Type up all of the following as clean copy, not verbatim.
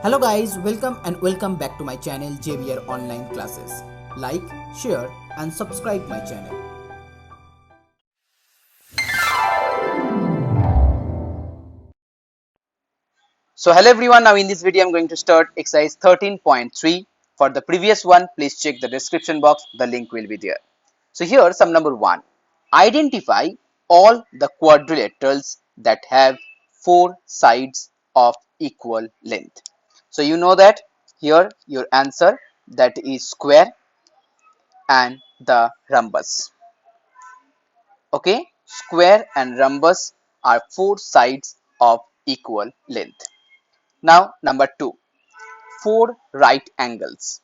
Hello guys, welcome back to my channel JBR Online Classes. Like, share and subscribe my channel. So hello everyone, now in this video I'm going to start exercise 13.3. For the previous one, please check the description box, the link will be there. So here some number 1. Identify all the quadrilaterals that have 4 sides of equal length. So you know that here your answer, that is square and the rhombus. Okay, square and rhombus are 4 sides of equal length. Now number 2. 4 right angles.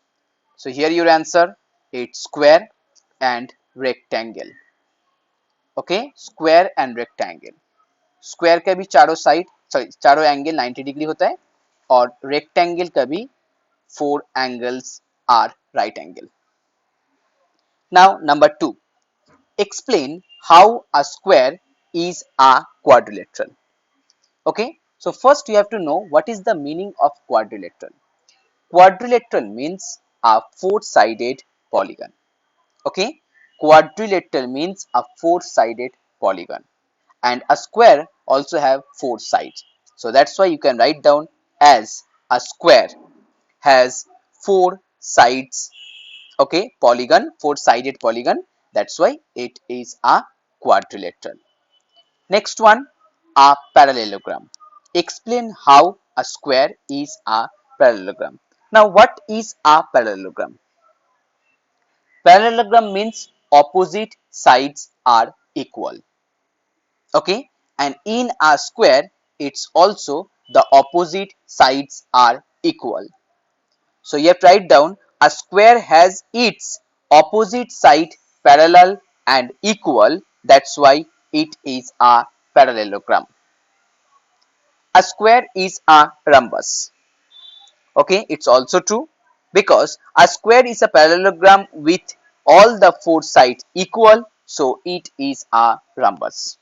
So here your answer, it's square and rectangle. Okay, square and rectangle. Square का भी चारों side चारों angle 90 degree होता है और rectangle का भी 4 angles are right angle. Now number 2, explain how a square is a quadrilateral. Okay, so first you have to know what is the meaning of quadrilateral. Quadrilateral means a four-sided polygon. Okay, quadrilateral means a four-sided polygon, and a square also have 4 sides. So that's why you can write down as a square has 4 sides. Okay, polygon, four-sided polygon. That's why it is a quadrilateral. Next one, a parallelogram. Explain how a square is a parallelogram. Now, what is a parallelogram? Parallelogram means opposite sides are equal. Okay, and in a square, it's also the opposite sides are equal. So you have to write down a square has its opposite side parallel and equal. That's why it is a parallelogram. A square is a rhombus. Okay, it's also true because a square is a parallelogram with all the 4 sides equal, so it is a rhombus.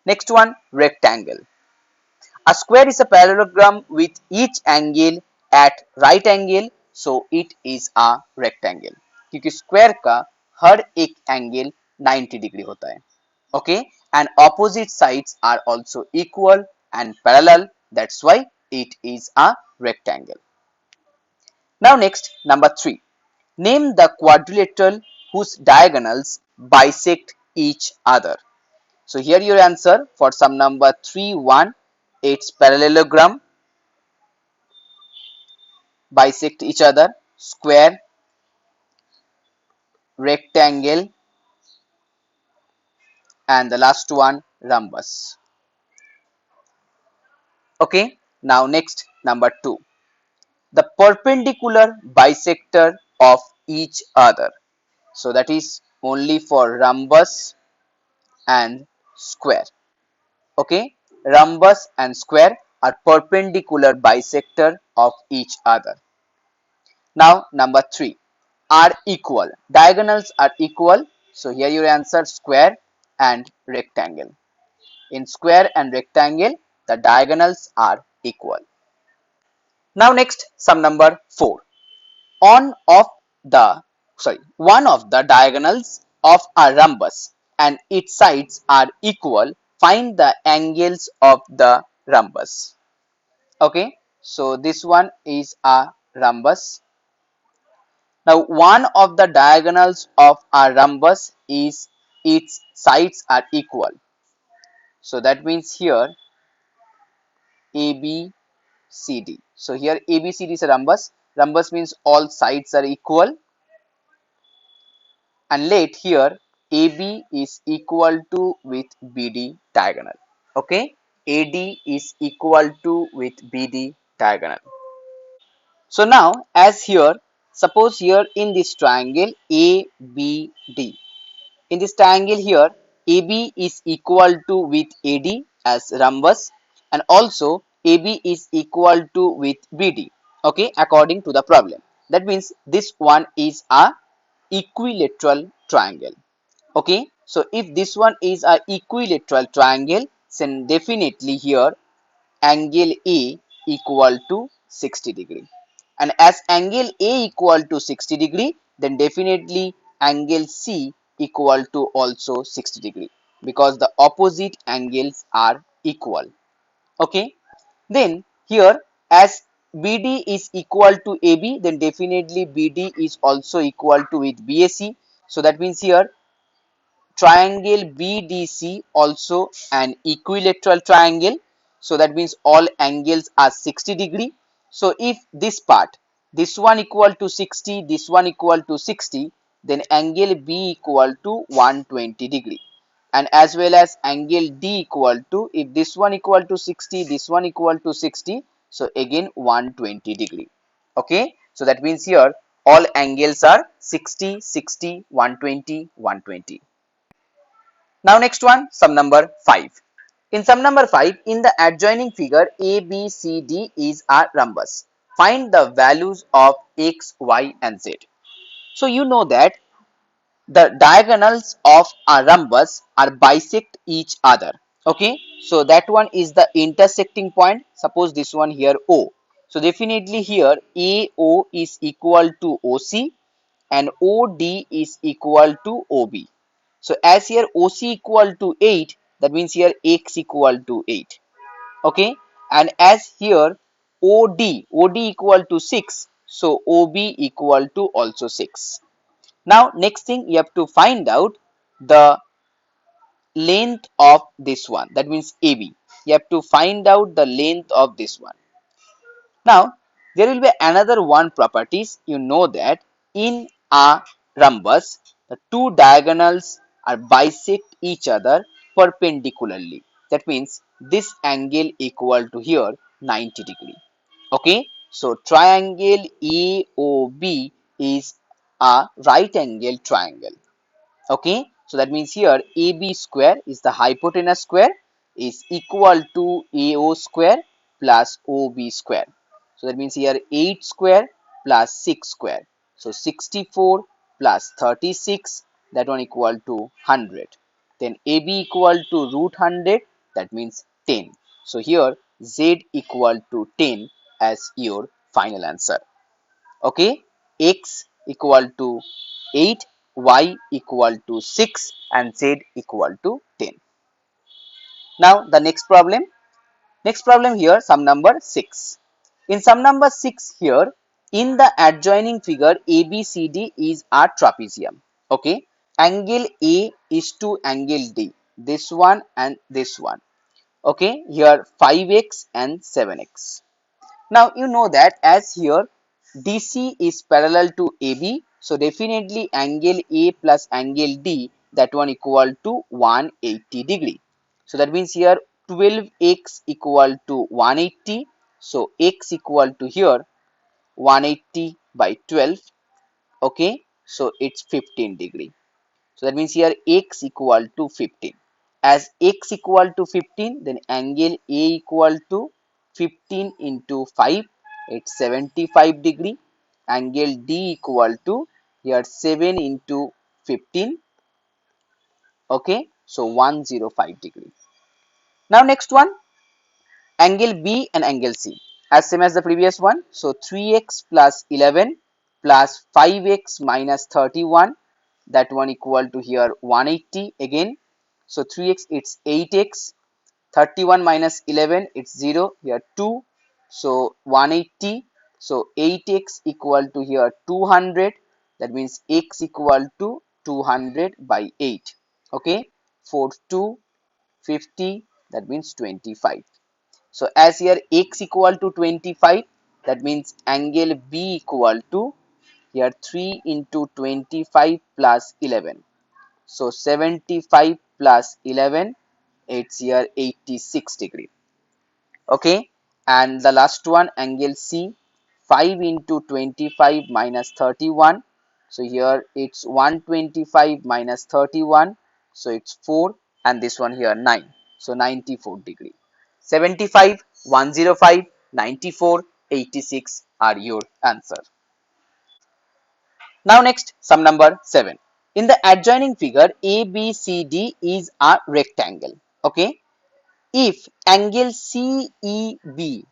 Next one, rectangle. A square is a parallelogram with each angle at right angle, so it is a rectangle. क्योंकि square का हर एक angle 90 degree होता है. Okay, and opposite sides are also equal and parallel. That's why it is a rectangle. Now next, number 3. Name the quadrilateral whose diagonals bisect each other. So here your answer for sum number 3-1, it's parallelogram, bisect each other, square, rectangle, and the last one, rhombus. Okay, now next, number 2. The perpendicular bisector of each other. So that is only for rhombus and square. Okay, rhombus and square are perpendicular bisector of each other. Now number 3, are equal. Diagonals are equal. So here your answer, square and rectangle. In square and rectangle, the diagonals are equal. Now next, sum number 4. On of the one of the diagonals of a rhombus and its sides are equal, find the angles of the rhombus. Okay, so this one is a rhombus. Now one of the diagonals of a rhombus is its sides are equal, so that means here ABCD. So here ABCD is a rhombus. Rhombus means all sides are equal, and let here AB is equal to with BD diagonal. Okay, AD is equal to with BD diagonal. So now as here, suppose here in this triangle ABD, in this triangle here AB is equal to with AD as rhombus, and also AB is equal to with BD. Okay, according to the problem, that means this one is a equilateral triangle. Okay, so if this one is a equilateral triangle, then definitely here angle A equal to 60 degree. And as angle A equal to 60 degree, then definitely angle C equal to also 60 degree, because the opposite angles are equal. Okay. Then here, as BD is equal to AB, then definitely BD is also equal to with BAC. So that means here triangle BDC also an equilateral triangle. So that means all angles are 60 degree. So if this part, this one equal to 60, this one equal to 60, then angle B equal to 120 degree. And as well as angle D equal to, if this one equal to 60, this one equal to 60, so again 120 degree. Okay. So that means here all angles are 60, 60, 120, 120. Now next one, sum number 5. In sum number 5, in the adjoining figure, A, B, C, D is a rhombus. Find the values of x, y and z. So you know that the diagonals of a rhombus are bisect each other. Okay, so that one is the intersecting point. Suppose this one here O. So definitely here AO is equal to OC and OD is equal to OB. So as here OC equal to 8, that means here X equal to 8. Okay. And as here OD equal to 6, so OB equal to also 6. Now next thing you have to find out the length of this one. That means AB. You have to find out the length of this one. Now, there will be another one properties. You know that in a rhombus, the two diagonals are bisect each other perpendicularly. That means this angle equal to here 90 degree. Okay. So, triangle AOB is a right angle triangle. Okay. So, that means here AB square is the hypotenuse square is equal to AO square plus OB square. So that means here 8 square plus 6 square. So 64 plus 36, that one equal to 100. Then AB equal to root 100, that means 10. So here Z equal to 10 as your final answer. Okay, X equal to 8, Y equal to 6 and Z equal to 10. Now the next problem. Next problem here, sum number 6. In sum number 6 here, in the adjoining figure ABCD is a trapezium. Okay. Angle A is to angle D. This one and this one. Okay. Here 5x and 7x. Now you know that as here DC is parallel to AB, so definitely angle A plus angle D, that one equal to 180 degree. So that means here 12x equal to 180. So x equal to here 180 by 12. Okay, so it's 15 degree. So that means here x equal to 15. As x equal to 15, then angle A equal to 15 into 5, it's 75 degree. Angle D equal to here 7 into 15. Okay, so 105 degree. Now next one, angle B and angle C as same as the previous one. So 3x plus 11 plus 5x minus 31, that one equal to here 180 again. So 3x it's 8x, 31 minus 11 it's 0, here 2, so 180. So 8x equal to here 200, that means x equal to 200 by 8. Okay, 4 2 50, that means 25. So as here x equal to 25, that means angle B equal to here 3 into 25 plus 11. So 75 plus 11, it's here 86 degree. Okay. And the last one, angle C, 5 into 25 minus 31. So here it's 125 minus 31. So it's 4 and this one here 9. So 94 degree. 75, 105, 94, 86 are your answer. Now next, sum number 7. In the adjoining figure, ABCD is a rectangle. Okay. if angle CEB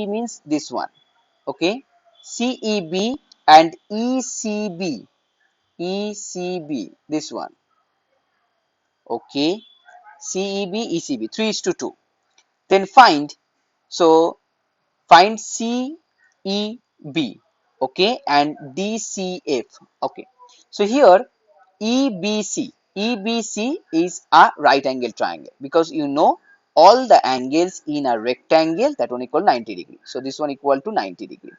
means this one, okay, CEB and ECB, this one, okay, CEB, ECB, 3 is to 2. Then find, so find CEB, okay, and DCF, okay. So here EBC is a right angle triangle, because you know all the angles in a rectangle, that one equal 90 degree. So this one equal to 90 degree.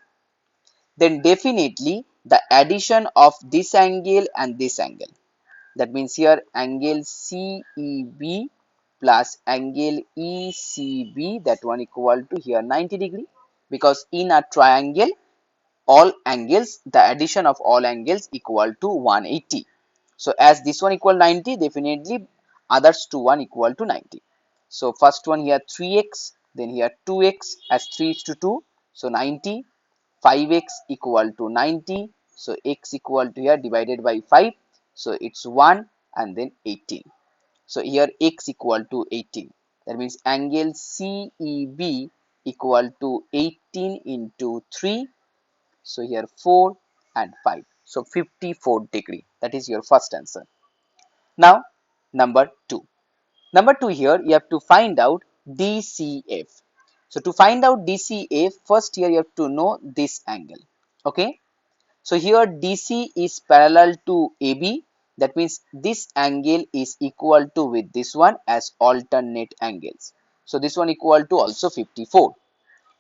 Then definitely the addition of this angle and this angle, that means here angle CEB plus angle ECB, that one equal to here 90 degree, because in a triangle all angles, the addition of all angles equal to 180. So as this one equal 90, definitely others to one equal to 90. So first one here 3x, then here 2x, as 3 is to 2, so 90. 5x equal to 90, so x equal to here divided by 5, so it's 1, and then 18. So here x equal to 18, that means angle CEB equal to 18 into 3, so here 4 and 5, so 54 degree. That is your first answer. Now number 2. Number 2, here you have to find out DCF. So to find out DCF, first here you have to know this angle. Okay. So here DC is parallel to AB. That means this angle is equal to with this one as alternate angles. So this one equal to also 54.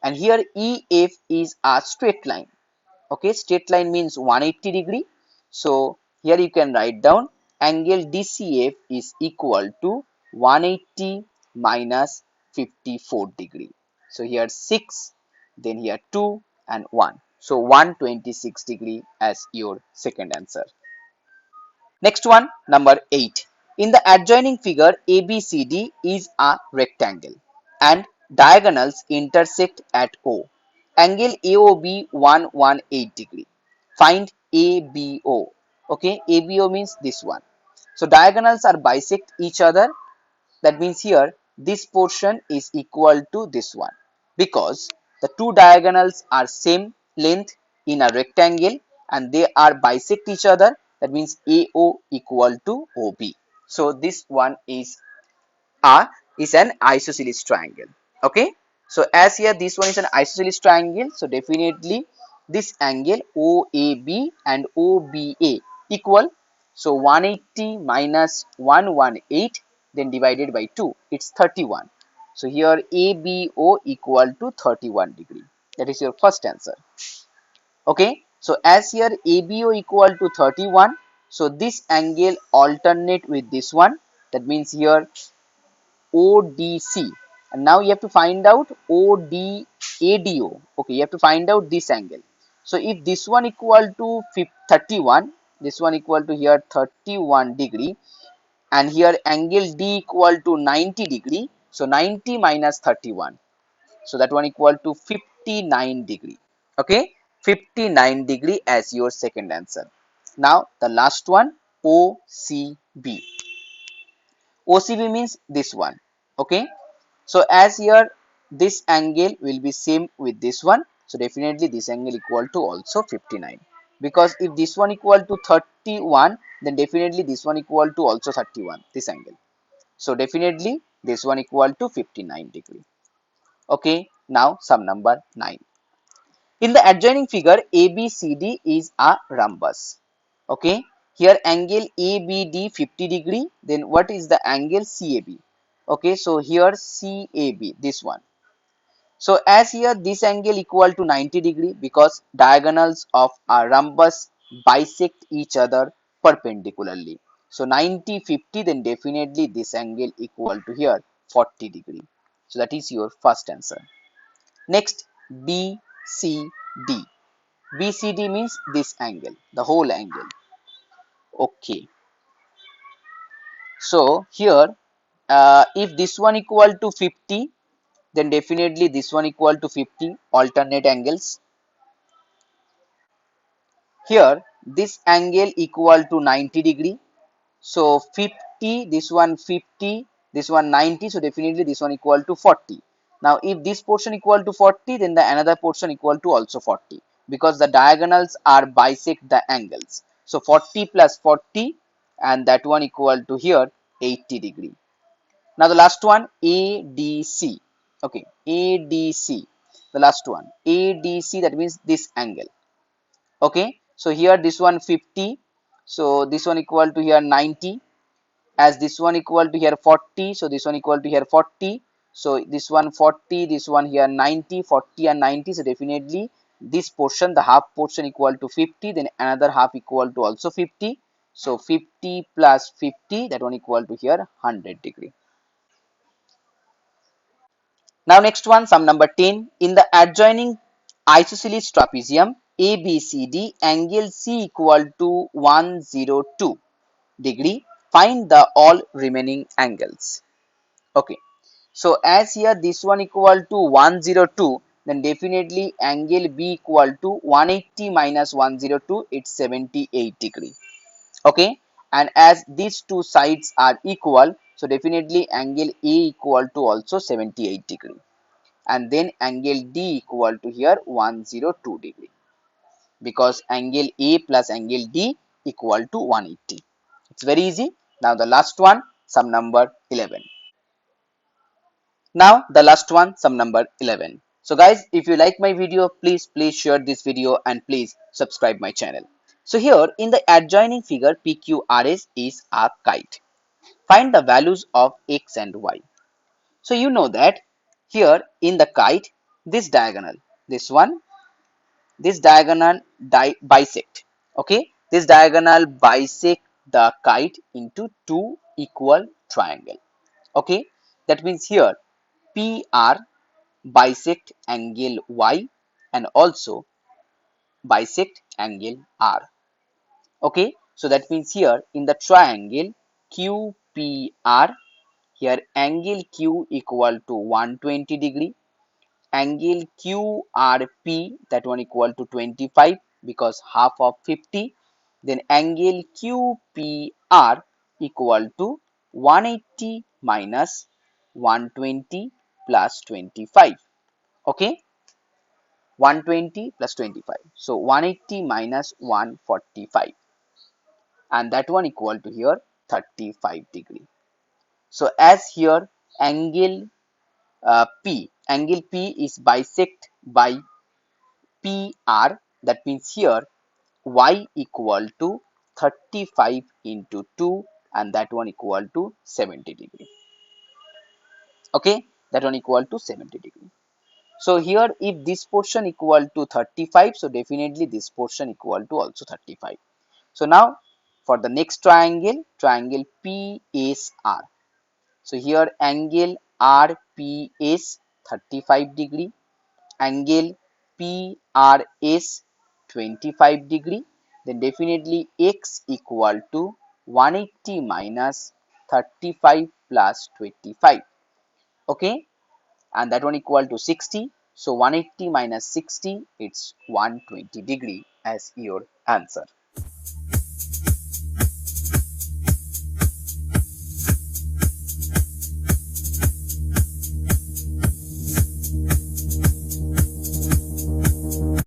And here EF is a straight line. Okay, straight line means 180 degree. So here you can write down angle DCF is equal to 180 minus 54 degree. So here 6, then here 2 and 1. So 126 degree as your second answer. Next one, number 8. In the adjoining figure, ABCD is a rectangle and diagonals intersect at O. Angle AOB 118 degree. Find ABO. Okay, ABO means this one. So diagonals are bisect each other. That means here this portion is equal to this one, because the two diagonals are same length in a rectangle and they are bisect each other. That means AO equal to OB. So this one is an isosceles triangle. Okay. So as here this one is an isosceles triangle, so definitely this angle OAB and OBA equal. So 180 minus 118, then divided by 2, it's 31. So here ABO equal to 31 degree. That is your first answer. Okay. So as here ABO equal to 31, so this angle alternate with this one. That means here ODC, and now you have to find out ODADO. Okay, you have to find out this angle. So if this one equal to 31, this one equal to here 31 degree, and here angle D equal to 90 degree, so 90 minus 31, so that one equal to 59 degree. Okay, 59 degree as your second answer. Now the last one, OCB. OCB means this one. Okay, so as here this angle will be same with this one, so definitely this angle equal to also 59, because if this one equal to 31, then definitely this one equal to also 31, this angle. So definitely this one equal to 59 degree. Okay, now sum number 9. In the adjoining figure, ABCD is a rhombus. Okay, here angle ABD 50 degree. Then what is the angle CAB? Okay, so here CAB, this one. So as here this angle equal to 90 degree, because diagonals of a rhombus bisect each other perpendicularly. So 90, 50, then definitely this angle equal to here 40 degree. So that is your first answer. Next, BCD. BCD means this angle, the whole angle. Okay. So here, if this one equal to 50, then definitely this one equal to 50, alternate angles. Here, this angle equal to 90 degree. So 50, this one 50, this one 90, so definitely this one equal to 40. Now if this portion equal to 40, then the another portion equal to also 40, because the diagonals are bisect the angles. So 40 plus 40, and that one equal to here 80 degree. Now the last one, ADC. Okay, ADC, the last one, ADC, that means this angle. Okay, so here this one 50, so this one equal to here 90, as this one equal to here 40, so this one equal to here 40, so this one 40, this one here 90, 40 and 90, so definitely this portion, the half portion equal to 50, then another half equal to also 50, so 50 plus 50, that one equal to here 100 degree. Now next one, sum number 10. In the adjoining isosceles trapezium ABCD, angle C equal to 102 degree. Find the all remaining angles. Okay. So as here this one equal to 102, then definitely angle B equal to 180 minus 102, it's 78 degree. Okay. And as these two sides are equal, so definitely angle A equal to also 78 degree. And then angle D equal to here 102 degree, because angle A plus angle D equal to 180. It's very easy. Now the last one, sum number 11. Now the last one, sum number 11. So guys, if you like my video, please share this video and please subscribe my channel. So here in the adjoining figure, PQRS is a kite. Find the values of x and y. So you know that here in the kite, this diagonal, this one, this diagonal bisect. Okay, this diagonal bisect the kite into two equal triangle. Okay, that means here PR bisect angle Y and also bisect angle R. Okay, so that means here in the triangle QPR, here angle Q equal to 120 degree, angle QRP, that one equal to 25 because half of 50, then angle QPR equal to 180 minus 120 plus 25. Okay, 120 plus 25, so 180 minus 145, and that one equal to here 35 degree. So as here angle angle P is bisect by PR, that means here y equal to 35 into 2, and that one equal to 70 degree. Okay, that one equal to 70 degree. So here if this portion equal to 35, so definitely this portion equal to also 35. So now for the next triangle, triangle PSR. So here angle RPS 35 degree, angle PRS 25 degree, then definitely x equal to 180 minus 35 plus 25. Okay, and that one equal to 60. So 180 minus 60, it's 120 degree as your answer.